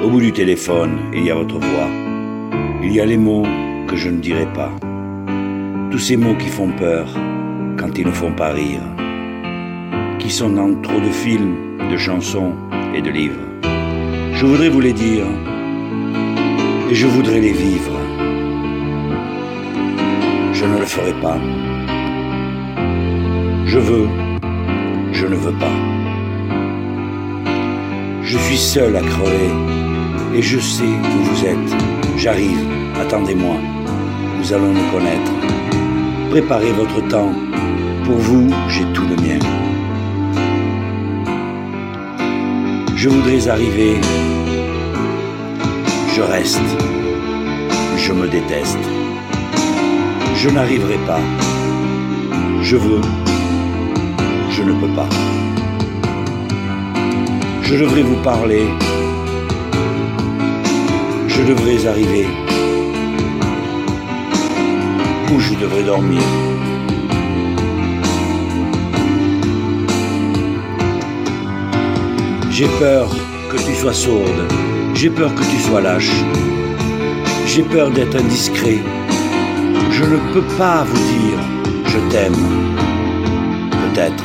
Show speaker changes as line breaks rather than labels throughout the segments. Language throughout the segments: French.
Au bout du téléphone, il y a votre voix. Il y a les mots que je ne dirai pas. Tous ces mots qui font peur quand ils ne font pas rire, qui sont dans trop de films, de chansons et de livres. Je voudrais vous les dire et je voudrais les vivre. Je ne le ferai pas. Je veux, je ne veux pas. Je suis seul à crever et je sais où vous êtes. J'arrive, attendez-moi, nous allons nous connaître. Préparez votre temps, pour vous j'ai tout le mien. Je voudrais arriver, je reste, je me déteste. Je n'arriverai pas, je veux, je ne peux pas. Je devrais vous parler, je devrais arriver, ou je devrais dormir. J'ai peur que tu sois sourde, j'ai peur que tu sois lâche, j'ai peur d'être indiscret. Je ne peux pas vous dire je t'aime, peut-être.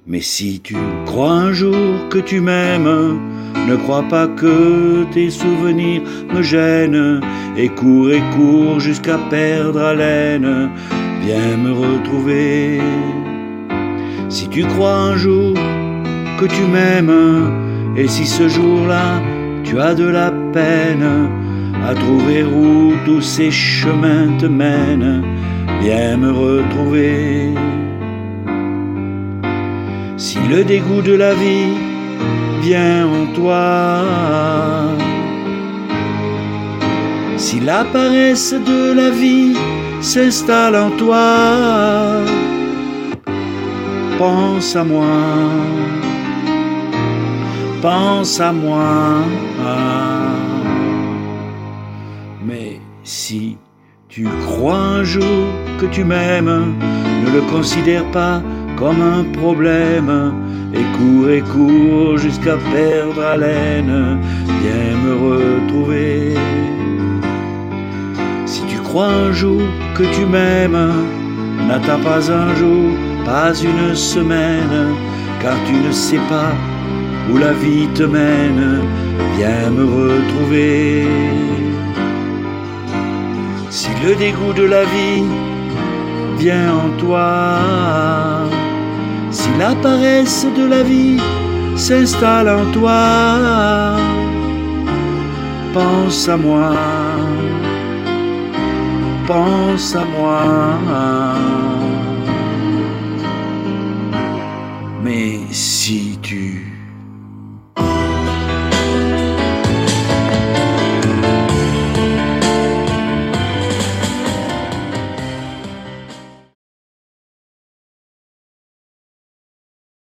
Mais si tu crois un jour que tu m'aimes, ne crois pas que tes souvenirs me gênent. Et cours jusqu'à perdre haleine, viens me retrouver. Si tu crois un jour que tu m'aimes, et si ce jour-là tu as de la peine à trouver où tous ces chemins te mènent, viens me retrouver. Si le dégoût de la vie vient en toi, si la paresse de la vie s'installe en toi, pense à moi, pense à moi. Mais si tu crois un jour que tu m'aimes, ne le considère pas comme un problème, et cours jusqu'à perdre haleine, viens me retrouver. Si tu crois un jour que tu m'aimes, n'attends pas un jour, pas une semaine, car tu ne sais pas où la vie te mène, viens me retrouver. Si le dégoût de la vie vient en toi, si la paresse de la vie s'installe en toi, pense à moi, pense à moi. Mais si tu